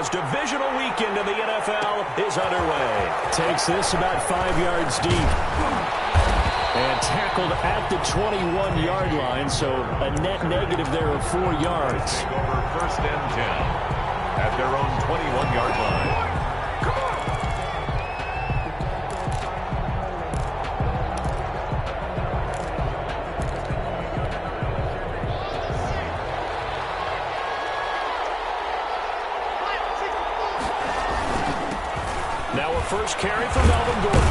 as divisional weekend in the NFL is underway. Takes this about 5 yards deep. And tackled at the 21-yard line, so a net negative there of 4 yards. Over 1st and 10 at their own 21-yard line. Now a first carry for Melvin Gordon.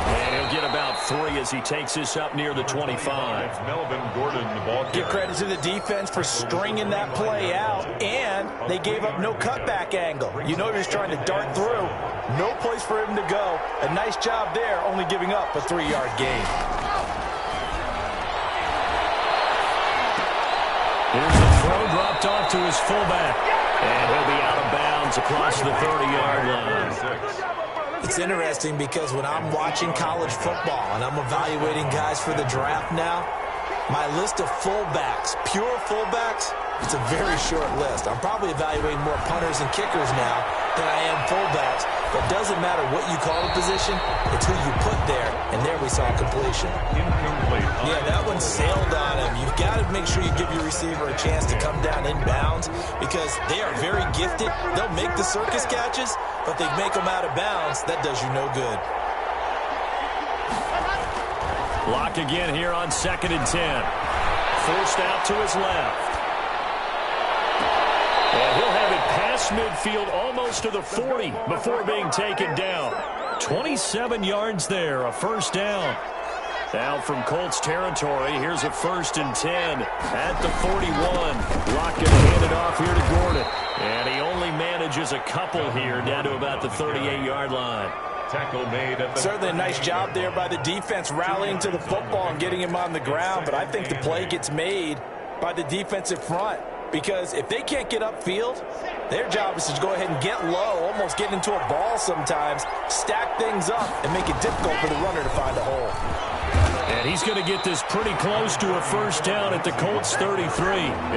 And he'll get about 3 as he takes this up near the 25. Melvin Gordon, the ball carrier. Give credit to the defense for stringing that play out, and they gave up no cutback angle. You know he was trying to dart through. No place for him to go. A nice job there, only giving up a 3-yard gain. Here's the throw dropped off to his fullback. And he'll be out of bounds across the 30-yard line. It's interesting because when I'm watching college football and I'm evaluating guys for the draft now, my list of fullbacks, pure fullbacks, it's a very short list. I'm probably evaluating more punters and kickers now than I am fullbacks. But it doesn't matter what you call the position, it's who you put there. And there we saw completion. Incomplete. Yeah, that one sailed on him. You've got to make sure you give your receiver a chance to come down inbounds because they are very gifted. They'll make the circus catches, but they make them out of bounds. That does you no good. Lock again here on 2nd and 10. Forced out to his left. And he'll have it past midfield almost to the 40 before being taken down. 27 yards there, a first down. Now from Colts territory, here's a 1st and 10 at the 41. Lock going to hand it off here to Gordon. And he only manages a couple here down to about the 38-yard line. Tackle made at the Certainly a nice job there by the defense rallying to the football and getting him on the ground, but I think the play gets made by the defensive front because if they can't get upfield, their job is to go ahead and get low, almost get into a ball sometimes, stack things up, and make it difficult for the runner to find a hole. And he's going to get this pretty close to a first down at the Colts 33.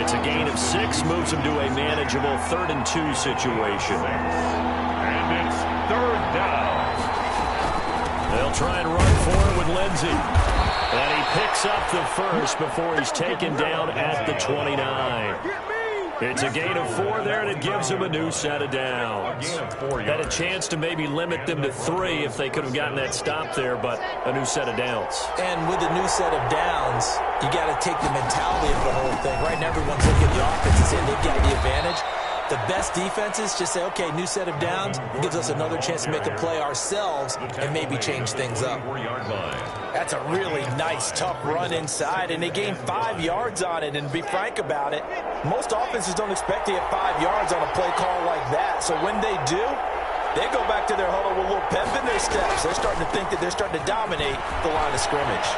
It's a gain of 6, moves him to a manageable 3rd and 2 situation. And it's 3rd down. They'll try and run for it with Lindsey. And he picks up the first before he's taken down at the 29. It's a gain of 4 there, and it gives him a new set of downs. Had a chance to maybe limit them to 3 if they could have gotten that stop there, but a new set of downs. And with a new set of downs, you got to take the mentality of the whole thing. Right now, everyone's looking at the offense and saying they've got the advantage. The best defenses just say, okay, new set of downs, gives us another chance to make a play ourselves and maybe change things up. That's a really nice, tough run inside, and they gained 5 yards on it. And to be frank about it, most offenses don't expect to get 5 yards on a play call like that. So when they do, they go back to their huddle with a little pep in their steps. They're starting to think that they're starting to dominate the line of scrimmage.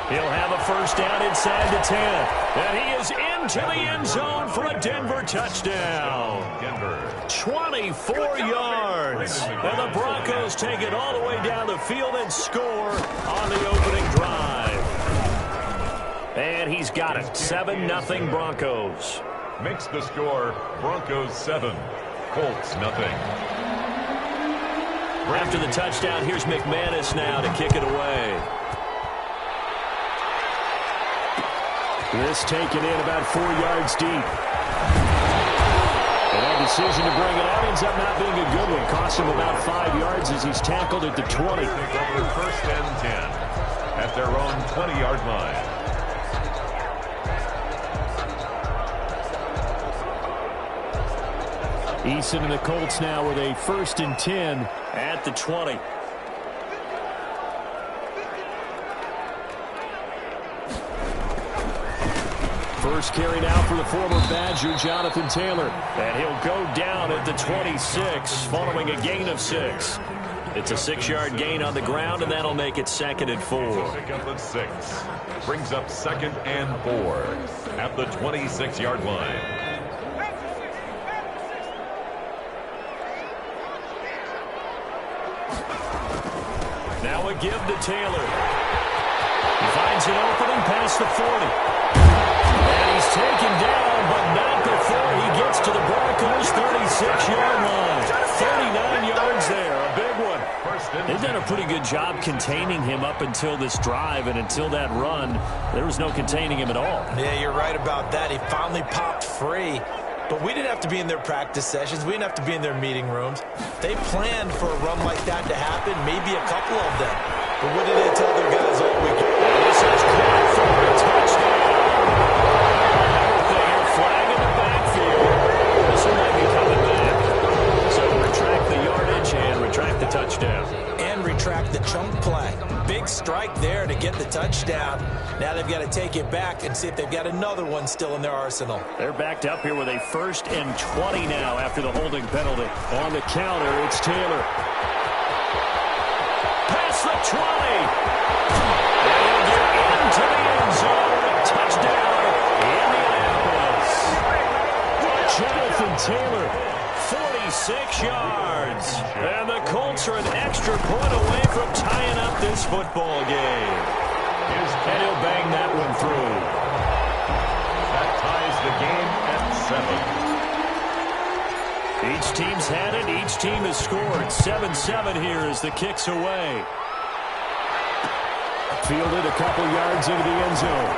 He'll have a first down inside the 10. And he is into the end zone for a Denver touchdown. 24 yards. And the Broncos take it all the way down the field and score on the opening drive. And he's got it. 7-0 Broncos. Makes the score Broncos 7, Colts nothing. After the touchdown, here's McManus now to kick it away. This taken in about 4 yards deep. And that decision to bring it out ends up not being a good one. Cost him about 5 yards as he's tackled at the 20. 1st and 10 at their own 20-yard line. Eason and the Colts now with a 1st and 10 at the 20. First carry now for the former Badger, Jonathan Taylor. And he'll go down at the 26 following a gain of 6. It's a 6-yard gain on the ground, and that'll make it 2nd and 4. Pick up the 6. Brings up 2nd and 4 at the 26-yard line. Now a give to Taylor. He finds an opening past the 40. And he's taken down, but not before he gets to the Broncos' a pretty good job containing him up until this drive, and until that run, there was no containing him at all. Yeah, you're right about that. He finally popped free. But we didn't have to be in their practice sessions. We didn't have to be in their meeting rooms. They planned for a run like that to happen, maybe a couple of them. But what did they tell their guys all week? This is caught for a touchdown. Everything flag in the backfield. This one might be coming back. So retract the yardage and retract the touchdown. And retract the chunk play. Big strike there to get the touchdown. Now they've got to take it back and see if they've got another one still in their arsenal. They're backed up here with a 1st and 20 now after the holding penalty. On the counter, it's Taylor. Past the 20. And he'll get into the end zone. Touchdown, Indianapolis. Jonathan Taylor, 46 yards. And the Colts are an extra point away from tying up this football game. And he'll bang that one through. That ties the game at 7. Each team's had it. Each team has scored. 7-7 here as the kick's away. Fielded a couple yards into the end zone.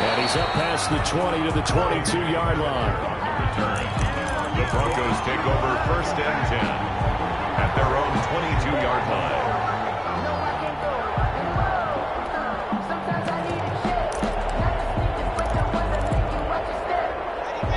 And he's up past the 20 to the 22-yard line. The Broncos take over 1st and 10 at their own 22-yard line.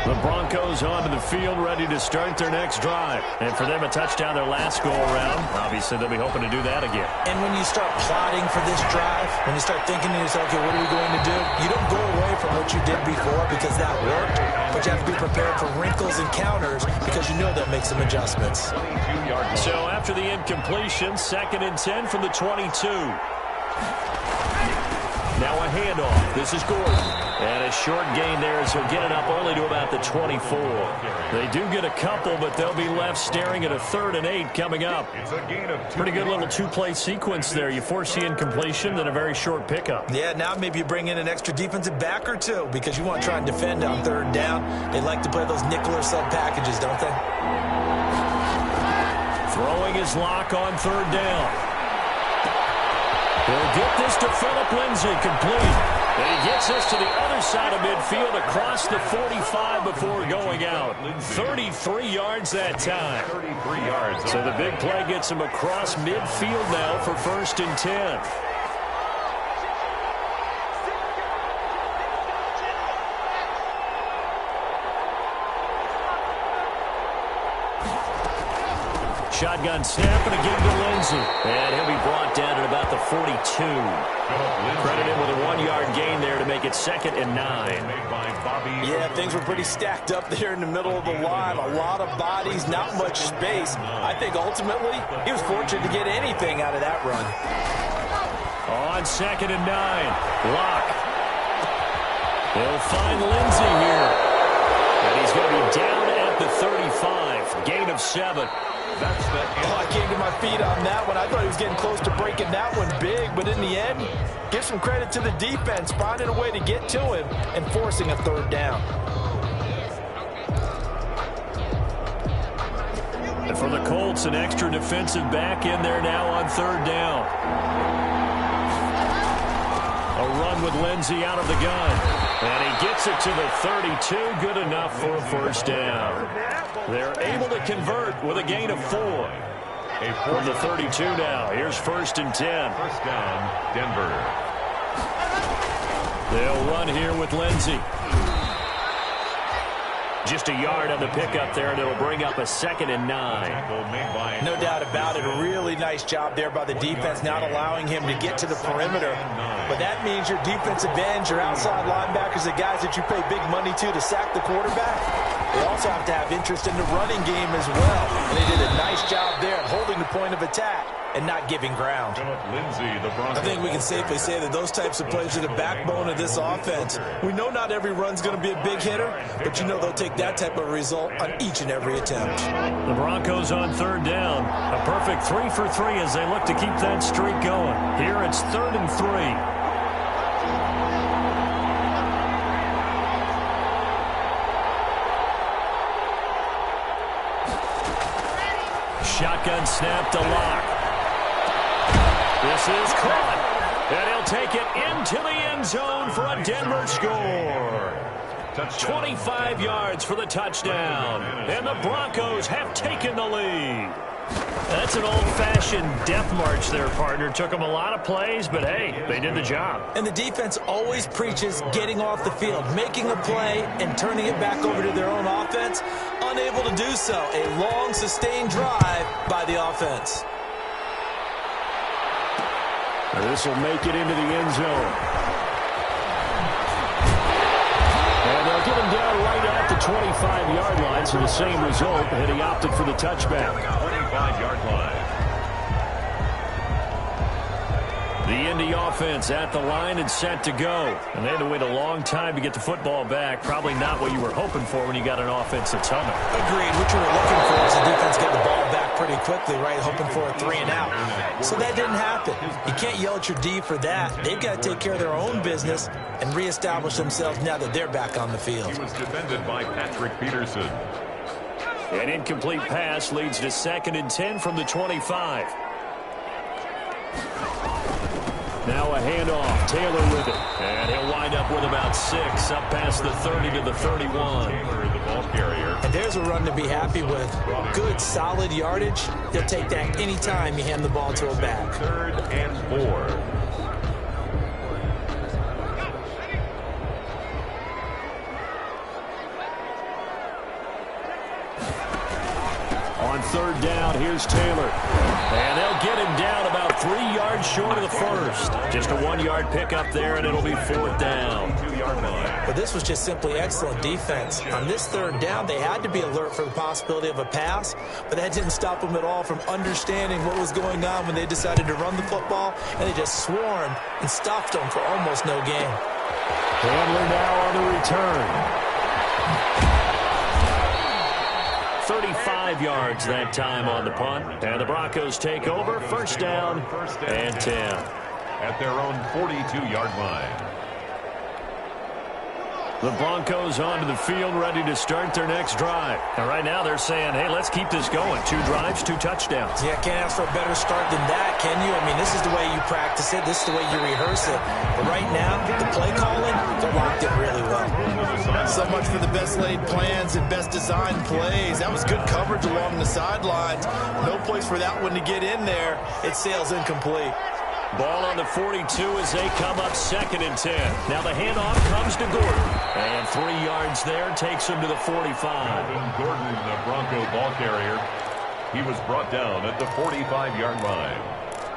The Broncos onto the field, ready to start their next drive. And for them, a touchdown their last go-around. Obviously, they'll be hoping to do that again. And when you start plotting for this drive, when you start thinking to yourself, okay, what are we going to do? You don't go away from what you did before because that worked, but you have to be prepared for wrinkles and counters because you know they'll make some adjustments. So after the incompletion, 2nd and 10 from the 22. Now a handoff. This is Gordon. And a short gain there as he'll get it up only to about the 24. They do get a couple, but they'll be left staring at a 3rd and 8 coming up. Pretty good little 2-play sequence there. You force the incompletion, then a very short pickup. Yeah, now maybe you bring in an extra defensive back or two because you want to try and defend on 3rd down. They like to play those nickel or sub packages, don't they? Throwing his lock on 3rd down. He'll get this to Phillip Lindsay, complete. And he gets us to the other side of midfield across the 45 before going out. 33 yards that time. 33 yards. So the big play gets him across midfield now for 1st and 10. Shotgun snap and a give to Lindsay. And he'll be brought down at about the 42. Credit him with a 1-yard gain there to make it 2nd and 9. Yeah, things were pretty stacked up there in the middle of the line. A lot of bodies, not much space. I think ultimately he was fortunate to get anything out of that run. On 2nd and 9. Lock. He'll find Lindsay here. And he's going to be down at the 35. Gain of 7. I came to my feet on that one. I thought he was getting close to breaking that one big, but in the end, give some credit to the defense, finding a way to get to him and forcing a 3rd down. And for the Colts, an extra defensive back in there now on 3rd down. A run with Lindsay out of the gun. And he gets it to the 32. Good enough for a 1st down. They're able to convert with a gain of 4. From the 32 now. Here's 1st and 10. 1st down, Denver. They'll run here with Lindsay. Just a yard on the pickup there, and it'll bring up a 2nd and 9. No doubt about it. A really nice job there by the defense, not allowing him to get to the perimeter. But that means your defensive ends, your outside linebackers, the guys that you pay big money to sack the quarterback, they also have to have interest in the running game as well. And they did a nice job there at holding the point of attack and not giving ground. I think we can safely say that those types of plays are the backbone of this offense. We know not every run's going to be a big hitter, but you know they'll take that type of result on each and every attempt. The Broncos on 3rd down. A perfect 3 for 3 as they look to keep that streak going. Here it's 3rd and 3. Shotgun snap to Lock. This is caught. And he'll take it into the end zone for a Denver score. 25 yards for the touchdown. And the Broncos have taken the lead. That's an old-fashioned death march there, partner. Took them a lot of plays, but, hey, they did the job. And the defense always preaches getting off the field, making a play, and turning it back over to their own offense. Unable to do so. A long, sustained drive by the offense. This will make it into the end zone. And they'll get him down right at the 25-yard line, so the same result, and he opted for the touchback. 25-yard line. The Indy offense at the line and set to go. And they had to wait a long time to get the football back. Probably not what you were hoping for when you got an offense that's humming. Agreed. What you were looking for is the defense get the ball back pretty quickly, right? Hoping for a 3-and-out. So that didn't happen. You can't yell at your D for that. They've got to take care of their own business and reestablish themselves now that they're back on the field. He was defended by Patrick Peterson. An incomplete pass leads to 2nd and 10 from the 25. Now a handoff. Taylor with it. And he'll wind up with about 6 up past the 30 to the 31. Taylor, the ball carrier. And there's a run to be happy with. Good, solid yardage. They'll take that any time you hand the ball to a back. 3rd and 4. On 3rd down, here's Taylor. And they'll get him down about 3 yards short of the first. Just a 1-yard pickup there, and it'll be 4th down. 2-yard line. But this was just simply excellent defense. On this 3rd down, they had to be alert for the possibility of a pass, but that didn't stop them at all from understanding what was going on when they decided to run the football, and they just swarmed and stopped them for almost no gain. Handler now on the return. 35 yards that time on the punt. And the Broncos take over. 1st down and 10. At their own 42-yard line. The Broncos onto the field, ready to start their next drive. And right now they're saying, hey, let's keep this going. 2 drives, 2 touchdowns. Yeah, can't ask for a better start than that, can you? I mean, this is the way you practice it. This is the way you rehearse it. But right now, the play calling, they're locked in really well. So much for the best laid plans and best designed plays. That was good coverage along the sidelines. No place for that one to get in there. It sails incomplete. Ball on the 42 as they come up 2nd and 10. Now the handoff comes to Gordon. And 3 yards there takes him to the 45. Gordon, the Bronco ball carrier. He was brought down at the 45-yard line.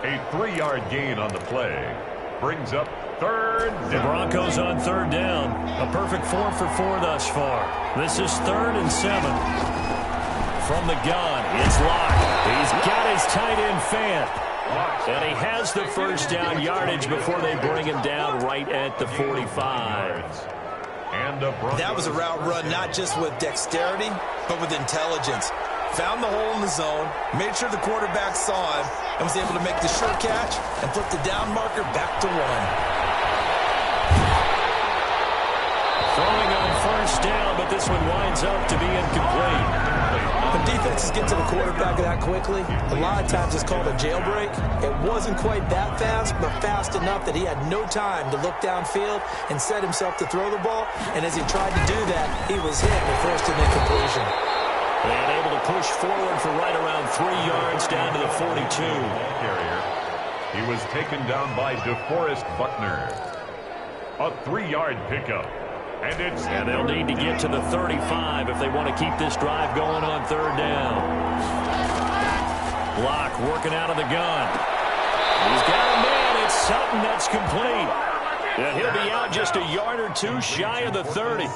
A 3-yard gain on the play. Brings up 3rd down. The Broncos on 3rd down. A perfect 4 for 4 thus far. This is 3rd and 7. From the gun, it's locked. He's got his tight end fan. And he has the 1st down yardage before they bring him down right at the 45. And that was a route run not just with dexterity, but with intelligence. Found the hole in the zone, made sure the quarterback saw him, and was able to make the sure catch and flip the down marker back to 1. Throwing on 1st down, but this one winds up to be incomplete. When defenses get to the quarterback that quickly, a lot of times it's called a jailbreak. It wasn't quite that fast, but fast enough that he had no time to look downfield and set himself to throw the ball. And as he tried to do that, he was hit and forced an incompletion. And able to push forward for right around 3 yards down to the 42. Carrier. He was taken down by DeForest Buckner. A 3-yard pickup. And they'll need to get to the 35 if they want to keep this drive going on 3rd down. Block working out of the gun. He's got a man. It's Sutton that's complete. And he'll be out just a yard or 2 shy of the 30.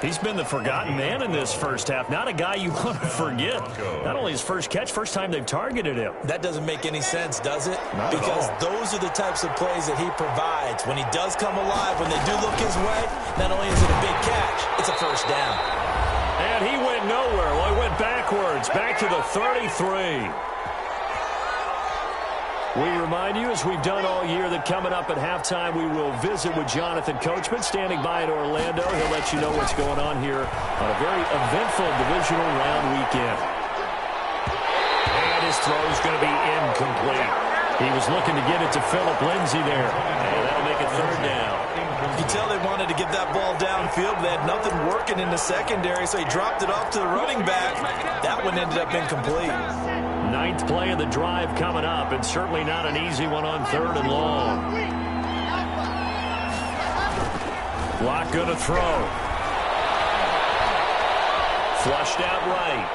He's been the forgotten man in this first half. Not a guy you want to forget. Not only his first catch, first time they've targeted him. That doesn't make any sense, does it? Not because those are the types of plays that he provides. When he does come alive, when they do look his way, not only is it a big catch, it's a 1st down. And he went nowhere. Well, he went backwards, back to the 33. We remind you, as we've done all year, that coming up at halftime, we will visit with Jonathan Coachman, standing by in Orlando. He'll let you know what's going on here on a very eventful divisional round weekend. And his throw is going to be incomplete. He was looking to get it to Phillip Lindsay there. And that'll make it third down. You tell they wanted to get that ball downfield. They had nothing working in the secondary, so he dropped it off to the running back. That one ended up incomplete. Ninth play of the drive coming up, and certainly not an easy one on third and long. Block going to throw. Flushed out right.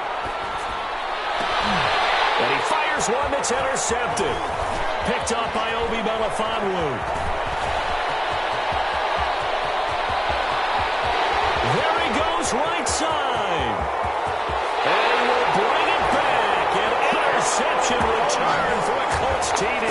And he fires one that's intercepted. Picked up by Obi Melifonwu. There he goes, right side. And he will bring it back. An interception return for a Colts TD.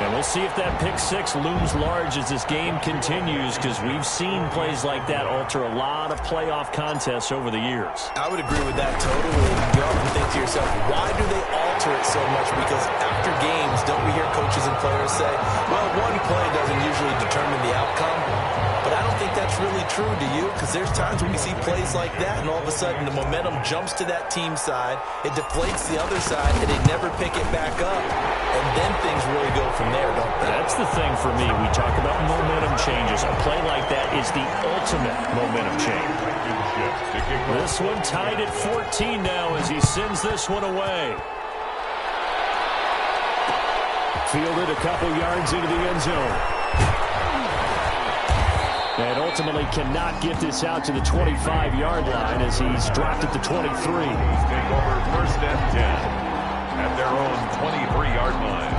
And we'll see if that pick six looms large as this game continues, because we've seen plays like that alter a lot of playoff contests over the years. I would agree with that totally. You often think to yourself, why do they alter it so much? Because after games, don't we hear coaches and players say, well, one play doesn't usually determine the outcome. But I don't think that's really true, do you? Because there's times when we see plays like that, and all of a sudden the momentum jumps to that team side, it deflates the other side, and they never pick it back up. And then things really go from there, don't they? That's the thing for me. We talk about momentum changes. A play like that is the ultimate momentum change. This one tied at 14 now as he sends this one away. Fielded a couple yards into the end zone. And ultimately cannot get this out to the 25-yard line as he's dropped at the 23. Take over first and 10 at their own 23-yard line.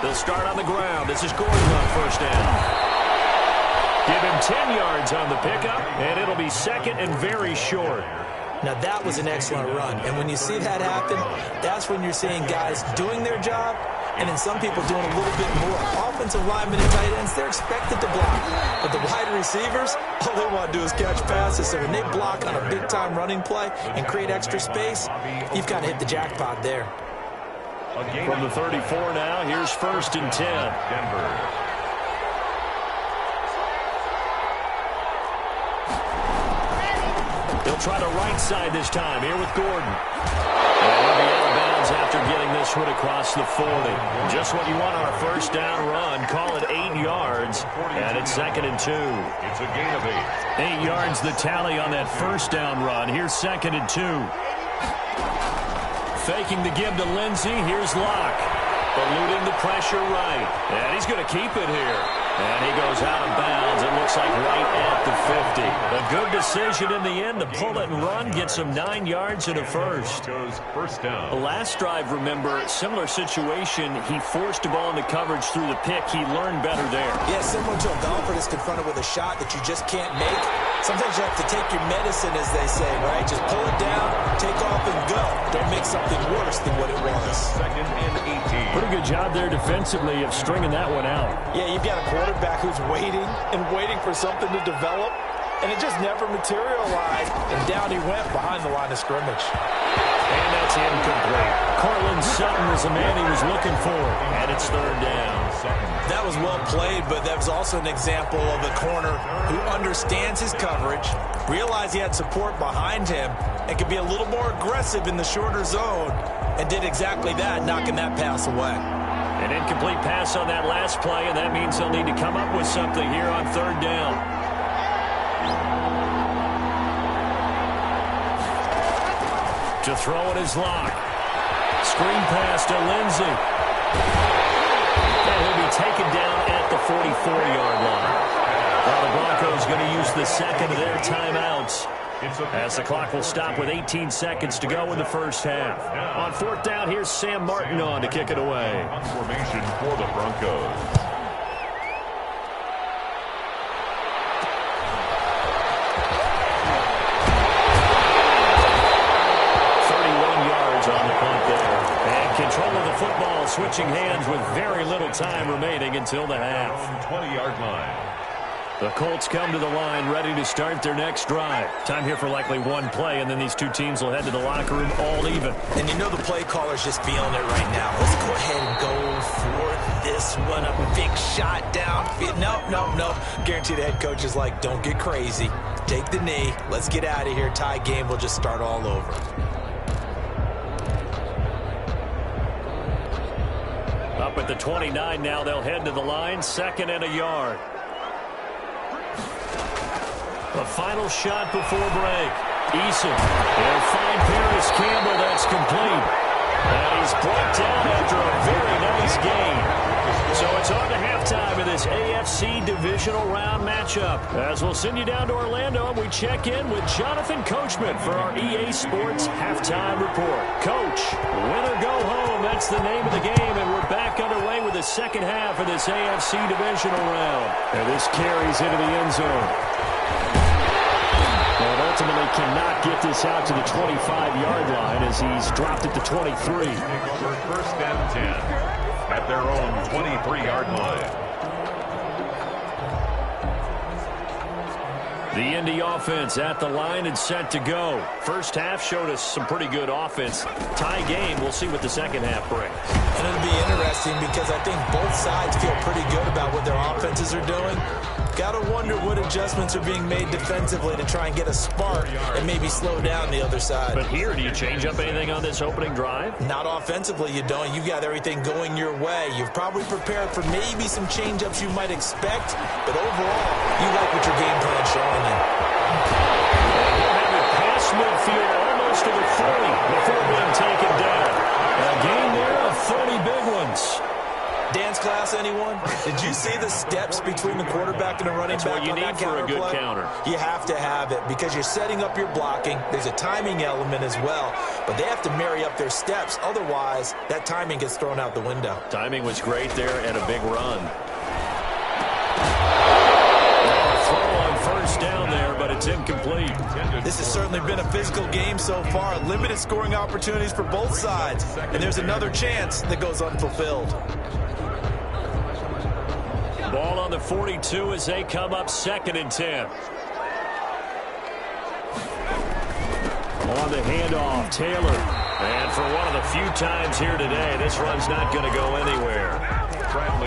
They'll start on the ground. This is Gordon on first down. Give him 10 yards on the pickup, and it'll be second and very short. Now, that was an excellent run. And when you see that happen, that's when you're seeing guys doing their job, and then some people doing a little bit more. Offensive linemen and tight ends, they're expected to block. But the wide receivers, all they want to do is catch passes. So when they block on a big-time running play and create extra space, you've kind of hit the jackpot there. From the 34 now, here's first and 10. Denver. They'll try the right side this time here with Gordon. And he'll be out of bounds after getting this one across the 40. Just what you want on a first down run. Call it 8 yards, and it's second and 2. It's a gain of 8. 8 yards the tally on that first down run. Here's second and 2. Faking the give to Lindsay. Here's Locke. Eluding the pressure right. And he's going to keep it here. And he goes out of bounds. It looks like right at the 50. A good decision in the end to pull it and run. Gets him 9 yards and a first. Goes first down. The last drive, remember, similar situation. He forced a ball into coverage through the pick. He learned better there. Yeah, similar to a golfer that's confronted with a shot that you just can't make. Sometimes you have to take your medicine, as they say, right? Just pull it down, take off, and go. Don't make something worse than what it was. Second and 18. Pretty good job there defensively of stringing that one out. Yeah, you've got a quarterback who's waiting and waiting for something to develop, and it just never materialized, and down he went behind the line of scrimmage. And that's incomplete. Cortland Sutton was the man he was looking for, and it's third down. That was well played, but that was also an example of a corner who understands his coverage, realized he had support behind him, and could be a little more aggressive in the shorter zone, and did exactly that, knocking that pass away. An incomplete pass on that last play, and that means they'll need to come up with something here on third down. To throw it is Locke. Screen pass to Lindsay. And he'll be taken down at the 44-yard line. Now the Broncos going to use the second of their timeouts, as the clock will stop with 18 seconds to go in the first half. On fourth down, here's Sam Martin on to kick it away. Formation for the Broncos. On the punt there. And control of the football switching hands with very little time remaining until the half. 20-yard line. The Colts come to the line ready to start their next drive. Time here for likely one play, and then these two teams will head to the locker room all even. And you know the play caller's just feeling it right now. Let's go ahead and go for this one. A big shot down. No. Guarantee the head coach is like, don't get crazy. Take the knee. Let's get out of here. Tie game. We'll just start all over. Up at the 29 now. They'll head to the line. 2nd and a yard. The final shot before break. Eason. They'll find Paris Campbell. That's complete. And he's brought down after a very nice game. So it's on to halftime of this AFC Divisional Round matchup. As we'll send you down to Orlando, and we check in with Jonathan Coachman for our EA Sports Halftime Report. Coach, win or go home, that's the name of the game, and we're back underway with the second half of this AFC Divisional Round. And this carries into the end zone. And ultimately cannot get this out to the 25-yard line as he's dropped it to 23. For 1st and 10 at their own 23-yard line. The Indy offense at the line and set to go. First half showed us some pretty good offense. Tie game. We'll see what the second half brings. And it'll be interesting because I think both sides feel pretty good about what their offenses are doing. Got to wonder what adjustments are being made defensively to try and get a spark and maybe slow down the other side. But here, do you change up anything on this opening drive? Not offensively, you don't. You've got everything going your way. You've probably prepared for maybe some change-ups you might expect, but overall, you like what your game plan's showing you. They'll have it past midfield almost to the 40 before being taken down. A gain there of 30 big ones. Dance class, anyone? Did you see the steps between the quarterback and the running back? That's what you need for a good counter. You have to have it because you're setting up your blocking. There's a timing element as well, but they have to marry up their steps. Otherwise, that timing gets thrown out the window. Timing was great there and a big run. Throw on 1st down there, but it's incomplete. This has certainly been a physical game so far. Limited scoring opportunities for both sides, and there's another chance that goes unfulfilled. Ball on the 42 as they come up 2nd and 10. On the handoff, Taylor. And for one of the few times here today, this run's not going to go anywhere.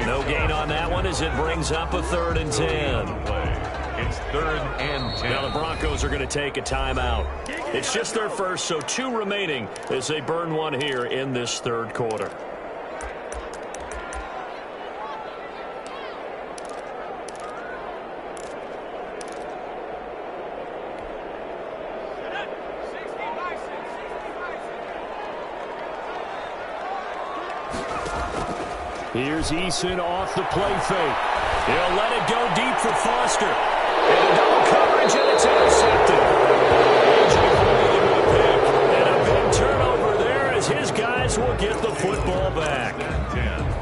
No gain on that one as it brings up a 3rd and 10. It's 3rd and 10. Now the Broncos are going to take a timeout. It's just their first, so 2 remaining as they burn one here in this 3rd quarter. Here's Eason off the play fake. He'll let it go deep for Foster. And double coverage, and it's intercepted. And a big turnover there as his guys will get the football back.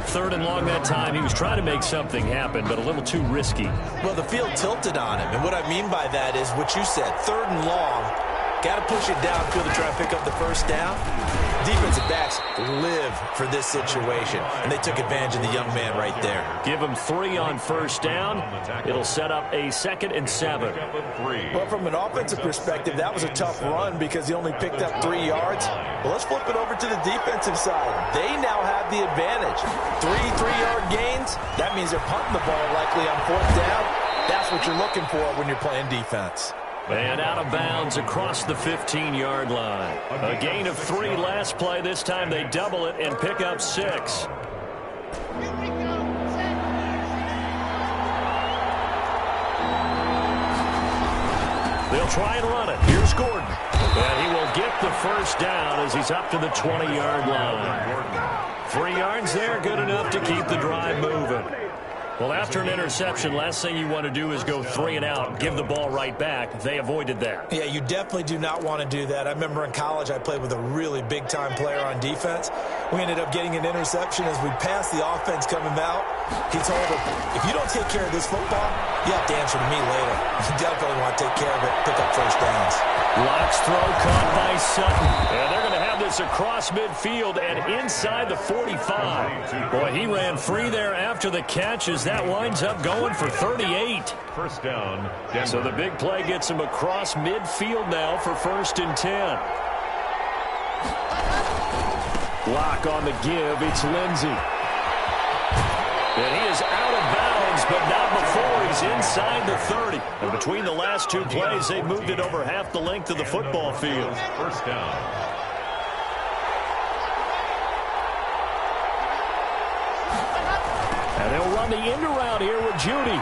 3rd and long that time. He was trying to make something happen, but a little too risky. Well, the field tilted on him, and what I mean by that is what you said, 3rd and long. Got to push it downfield to try and pick up the 1st down. Defensive backs live for this situation, and they took advantage of the young man right there. Give him 3 on 1st down. It'll set up a 2nd and 7. Well, from an offensive perspective, that was a tough run because he only picked up 3 yards. Well, let's flip it over to the defensive side. They now have the advantage. 3 3-yard gains. That means they're punting the ball likely on 4th down. That's what you're looking for when you're playing defense. And out of bounds across the 15-yard line. A gain of 3 last play. This time they double it and pick up 6. They'll try and run it. Here's Gordon. And he will get the 1st down as he's up to the 20-yard line. 3 yards there, good enough to keep the drive moving. Well, after an interception, last thing you want to do is go 3 and out, give the ball right back. They avoided that. Yeah, you definitely do not want to do that. I remember in college I played with a really big-time player on defense. We ended up getting an interception as we passed the offense coming out. He told him, if you don't take care of this football, you have to answer to me later. You definitely want to take care of it, pick up first downs. Locke's throw caught by Sutton. And they're going to have this across midfield and inside the 45. Boy, he ran free there after the catch as that winds up going for 38. First down, Denver. So the big play gets him across midfield now for 1st and 10. Locke on the give. It's Lindsey. And he is out of bounds, but not before he's inside the 30. And between the last two plays, they moved it over half the length of the football field. First down. And they'll run the end around here with Judy.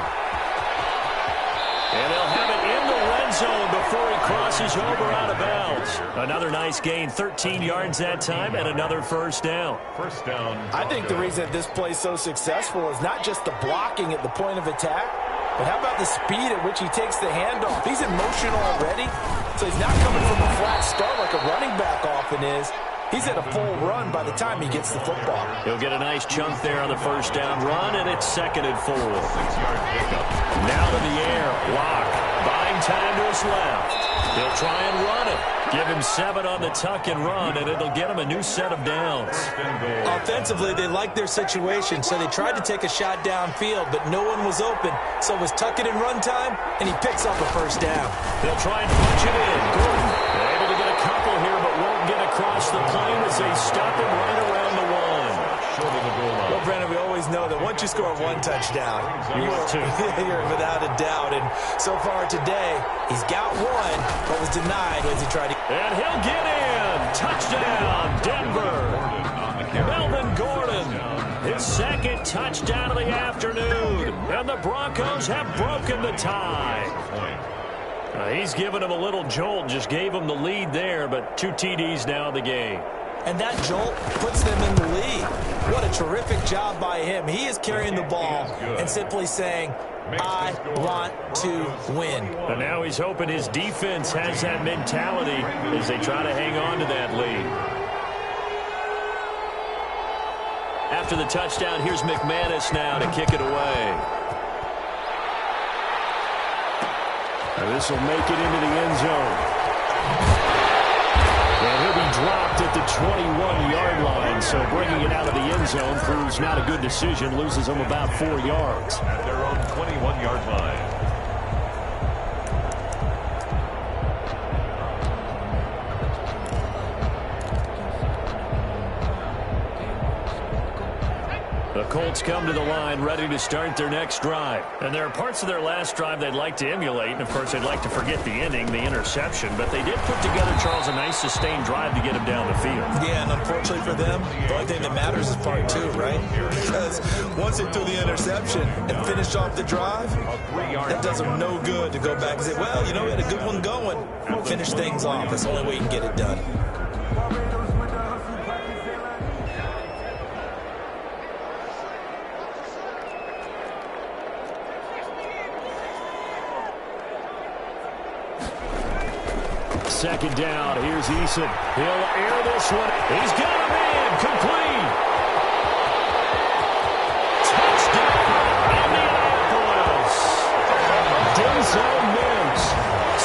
And they'll have it in the red zone before he crosses over out of bounds. Another nice gain, 13 yards that time, and another first down. First down. I think the reason that this play is so successful is not just the blocking at the point of attack, but how about the speed at which he takes the handoff? He's in motion already, so he's not coming from a flat start like a running back often is. He's at a full run by the time he gets the football. He'll get a nice chunk there on the first down run, and it's 2nd and 4. 6-yard pickup. Now to the air. Locke buying time to his left. He'll try and run it. Give him 7 on the tuck and run, and it'll get him a new set of downs. Offensively, they liked their situation, so they tried to take a shot downfield, but no one was open. So it was tuck it and run time, and he picks up a first down. They'll try and punch it in. Gordon able to get a couple here, but won't get across the plane as they stop him right around the 1. Short of the goal line. Well, Brandon, we always know that once you score 1 touchdown, you're without a doubt. And so far today, he's got 1, but was denied as he tried to. And he'll get in. Touchdown, Denver. Melvin Gordon, his 2nd touchdown of the afternoon. And the Broncos have broken the tie. He's given him a little jolt, just gave him the lead there, but 2 TDs now in the game. And that jolt puts them in the lead. What a terrific job by him. He is carrying the ball and simply saying, I want to win. And now he's hoping his defense has that mentality as they try to hang on to that lead. After the touchdown, here's McManus now to kick it away. And this will make it into the end zone. And he'll be dropped at the 21-yard line, so bringing it out of the end zone proves not a good decision, loses them about 4 yards. At their own 21-yard line. The Colts come to the line ready to start their next drive. And there are parts of their last drive they'd like to emulate. And, of course, they'd like to forget the ending, the interception. But they did put together, Charles, a nice sustained drive to get him down the field. Yeah, and unfortunately for them, the only thing that matters is part 2, right? Because once they threw the interception and finished off the drive, that does them no good to go back and say, well, you know, we had a good one going. Finish things off. That's the only way you can get it done. Second down. Here's Eason. He'll air this one. He's got him in. Complete. Touchdown, Indianapolis. Denzel Mims,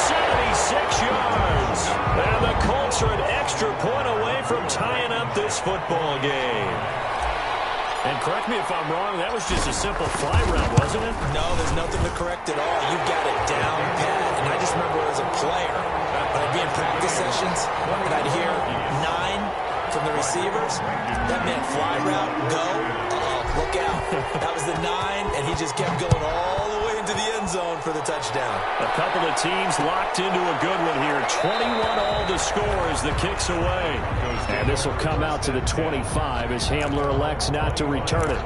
76 yards. And the Colts are an extra point away from tying up this football game. And correct me if I'm wrong, that was just a simple fly route, wasn't it? No, there's nothing to correct at all. You've got it down pat. And I just remember as a player, when I'd be in practice sessions, and I'd hear 9 from the receivers, that meant fly route, go, look out. That was the 9, and he just kept going all the way into the end zone for the touchdown. A couple of teams locked into a good one here. 21 all to score as the kick's away. And this will come out to the 25 as Hamler elects not to return it.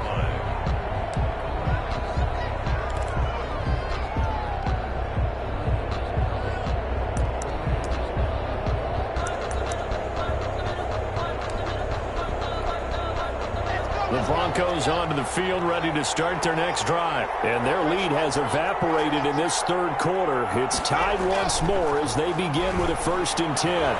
The Broncos onto the field ready to start their next drive. And their lead has evaporated in this third quarter. It's tied once more as they begin with a 1st and 10.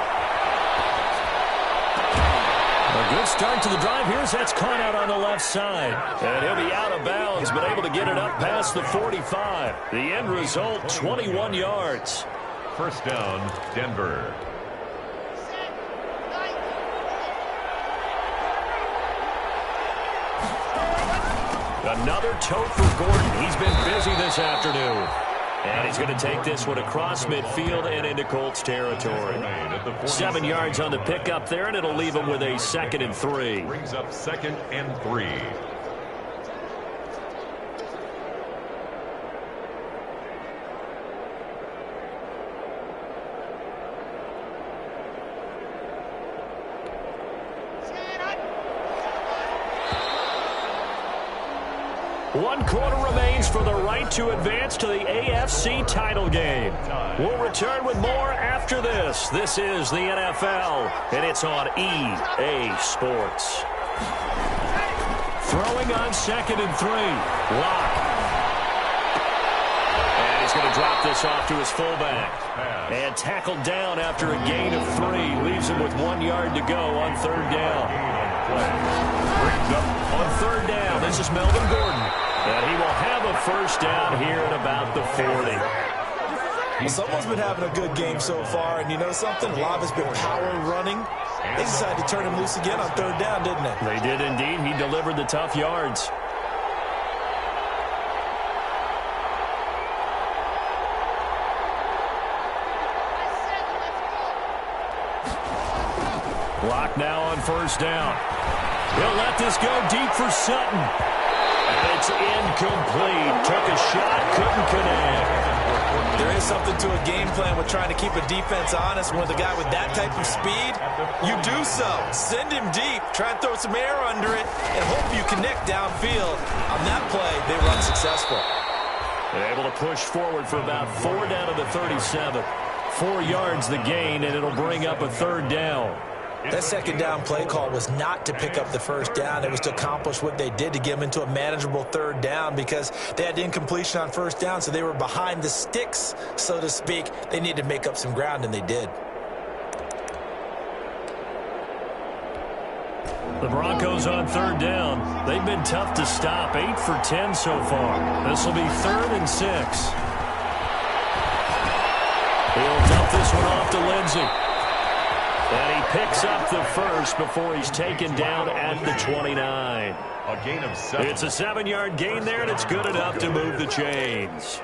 A good start to the drive. Here's that's caught out on the left side. And he'll be out of bounds, but able to get it up past the 45. The end result, 21 yards. First down, Denver. Another tote for Gordon. He's been busy this afternoon. And he's going to take this one across midfield and into Colts territory. 7 yards on the pickup there, and it'll leave him with a 2nd and 3. Brings up 2nd and 3. One quarter remains for the right to advance to the AFC title game. We'll return with more after this. This is the NFL, and it's on EA Sports. Throwing on 2nd and 3. Lock. And he's going to drop this off to his fullback. And tackled down after a gain of 3. Leaves him with 1 yard to go on 3rd down. On 3rd down, this is Melvin Gordon. And he will have a first down here at about the 40. Well, someone's been having a good game so far, and you know something? Love has been power running. They decided to turn him loose again on 3rd down, didn't they? They did indeed. He delivered the tough yards. Lock now on 1st down. He'll let this go deep for Sutton. And it's incomplete. Took a shot, couldn't connect. There is something to a game plan with trying to keep a defense honest. With a guy with that type of speed, you do so. Send him deep. Try and throw some air under it and hope you connect downfield. On that play, they were unsuccessful. They're able to push forward for about 4 down to the 37. 4 yards the gain, and it'll bring up a 3rd down. That 2nd down play call was not to pick up the 1st down. It was to accomplish what they did to get them into a manageable 3rd down because they had incompletion on 1st down, so they were behind the sticks, so to speak. They needed to make up some ground, and they did. The Broncos on 3rd down. They've been tough to stop. 8 for 10 so far. This will be 3rd and 6. He'll dump this one off to Lindsey. And he picks up the first before he's taken down at the 29. A gain of 7. It's a 7-yard gain there, and it's good enough to move the chains.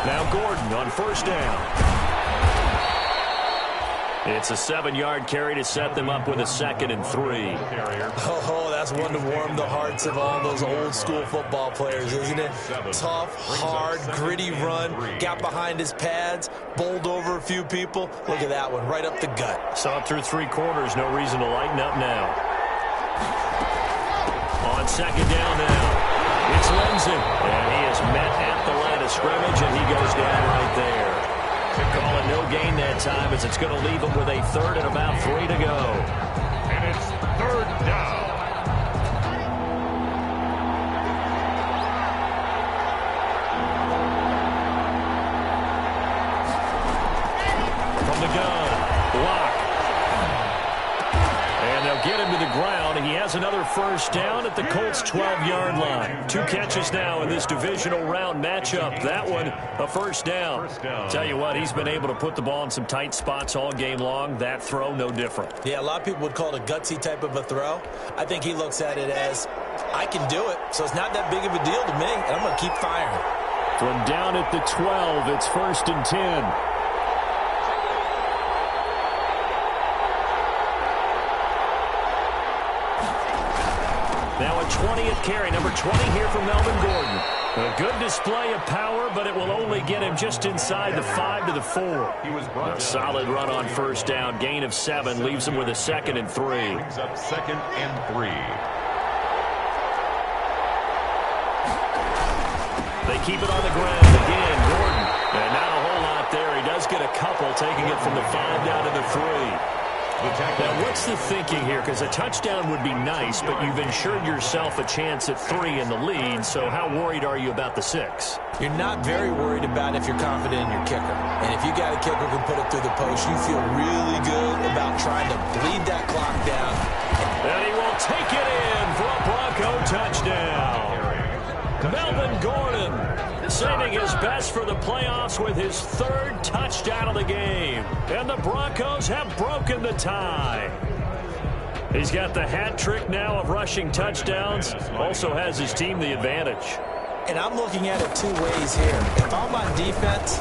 Now Gordon on 1st down. It's a 7-yard carry to set them up with a 2nd and 3. Oh, that's one to warm the hearts of all those old-school football players, isn't it? Tough, hard, gritty run. Got behind his pads, bowled over a few people. Look at that one, right up the gut. Saw it through 3 quarters. No reason to lighten up now. On 2nd down now. It's Lindsey, and he is met at the line of scrimmage, and he goes down right there. Call it no gain that time as it's going to leave him with a 3rd and about 3 to go. And it's 3rd down. From the gun, Lock. And they'll get him to the ground. He has another first down at the Colts' 12-yard line. 2 catches now in this divisional round matchup. That one, a first down. Tell you what, he's been able to put the ball in some tight spots all game long. That throw, no different. Yeah, a lot of people would call it a gutsy type of a throw. I think he looks at it as, I can do it, so it's not that big of a deal to me, and I'm going to keep firing. From down at the 12, it's 1st and 10. Now a 20th carry, number 20 here from Melvin Gordon. A good display of power, but it will only get him just inside the 5 to the 4. A solid run on 1st down, gain of 7, leaves him with a 2nd and 3. Brings up 2nd and 3. They keep it on the ground again, Gordon. And not a whole lot there. He does get a couple, taking it from the 5 Now, what's the thinking here? Because a touchdown would be nice, but you've ensured yourself a chance at 3 in the lead, so how worried are you about the 6? You're not very worried about if you're confident in your kicker. And if you got a kicker who can put it through the post, you feel really good about trying to bleed that clock down. And he will take it in for a Bronco touchdown. Melvin Gordon saving his best for the playoffs with his 3rd touchdown of the game. And the Broncos have broken the tie. He's got the hat trick now of rushing touchdowns. Also has his team the advantage. And I'm looking at it 2 ways here. If I'm on defense,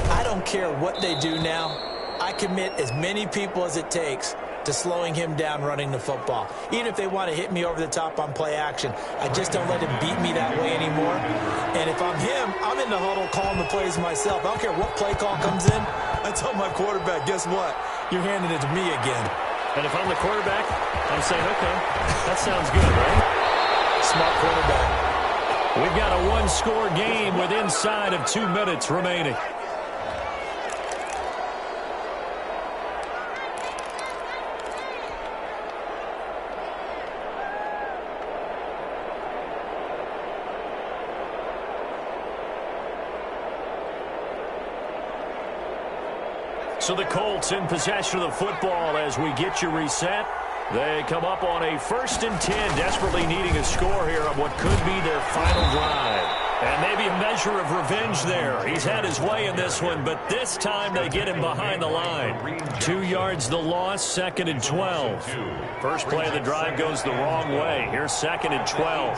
I don't care what they do now. I commit as many people as it takes to slowing him down running the football. Even if they want to hit me over the top on play action, I just don't let him beat me that way anymore. And if I'm him, I'm in the huddle calling the plays myself. I don't care what play call comes in. I tell my quarterback, guess what? You're handing it to me again. And if I'm the quarterback, I'm saying, okay, that sounds good, right? Smart quarterback. We've got a 1-score game with inside of 2 minutes remaining. So the Colts in possession of the football as we get you reset. They come up on a 1st and 10, desperately needing a score here on what could be their final drive. And maybe a measure of revenge there. He's had his way in this one, but this time they get him behind the line. 2 yards the loss, 2nd and 12. First play of the drive goes the wrong way. Here's 2nd and 12.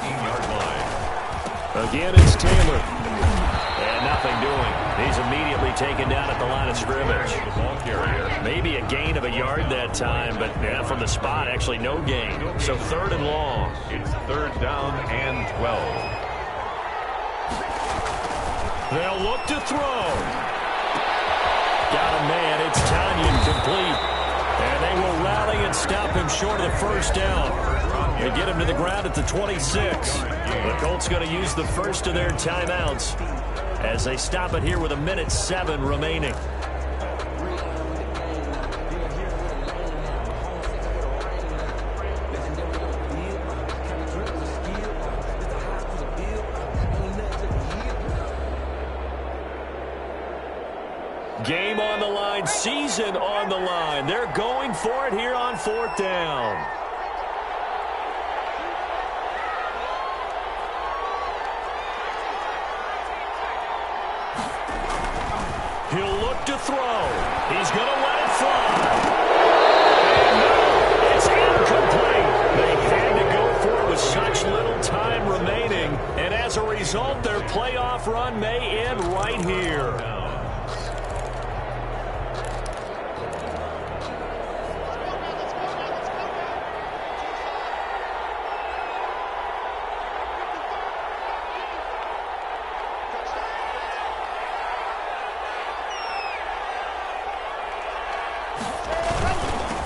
Again, it's Taylor. And nothing doing. He's immediately taken down at the line of scrimmage. Maybe a gain of a yard that time, but yeah, from the spot, actually no gain. So 3rd and long. It's 3rd down and 12. They'll look to throw. Got a man. It's Tanyan complete. And they will rally and stop him short of the 1st down. They get him to the ground at the 26. The Colts going to use the first of their timeouts as they stop it here with 1:07 remaining. Game on the line, season on the line. They're going for it here on 4th down. He'll look to throw. He's going to let it fly. And no, it's incomplete. They had to go for it with such little time remaining. And as a result, their playoff run may end right here.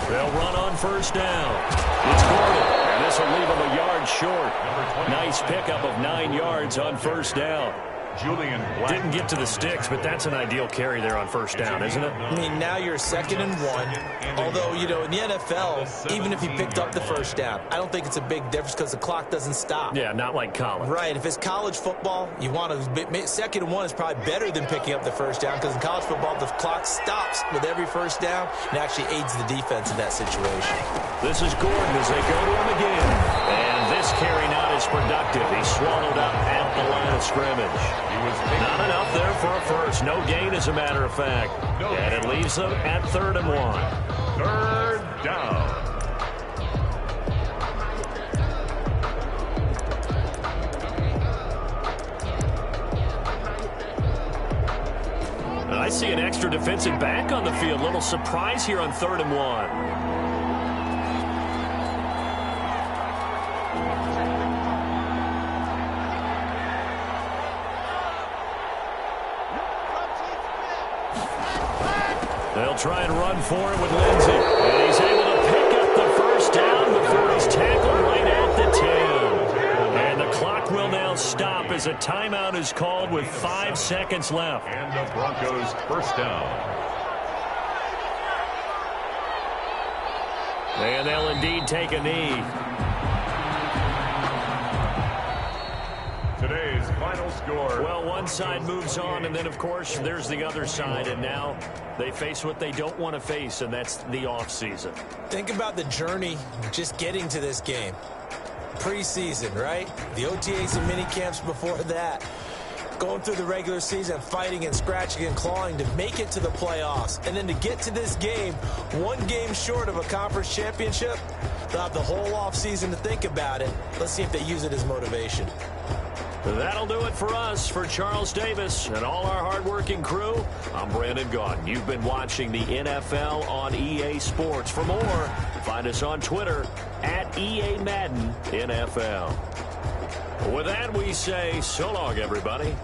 They'll run on 1st down. It's Gordon, and this will leave him a yard short. Nice pickup of 9 yards on 1st down. Julian Black. Didn't get to the sticks, but that's an ideal carry there on 1st down, isn't it? I mean, now you're 2nd and 1. Although, you know, in the NFL, even if he picked up the 1st down, I don't think it's a big difference because the clock doesn't stop. Yeah, not like college. Right. If it's college football, you want to 2nd and 1 is probably better than picking up the 1st down because in college football, the clock stops with every 1st down and actually aids the defense in that situation. This is Gordon as they go to him again. And this carry not as productive. He's swallowed up at the line of scrimmage. Not enough there for a first. No gain, as a matter of fact. And it leaves them at 3rd and 1. 3rd down. I see an extra defensive back on the field. Little surprise here on 3rd and 1. They'll try and run for it with Lindsey. And he's able to pick up the 1st down before he's tackled right at the 10. And the clock will now stop as a timeout is called with 5 seconds left. And the Broncos 1st down. And they'll indeed take a knee. Today's final score. Well, one side moves on, and then, of course, there's the other side. And now they face what they don't want to face, and that's the offseason. Think about the journey just getting to this game. Preseason, right? The OTAs and mini camps before that. Going through the regular season, fighting and scratching and clawing to make it to the playoffs. And then to get to this game, one game short of a conference championship, they'll have the whole offseason to think about it. Let's see if they use it as motivation. That'll do it for us. For Charles Davis and all our hardworking crew, I'm Brandon Gaudin. You've been watching the NFL on EA Sports. For more, find us on Twitter at EA Madden NFL. With that, we say so long, everybody.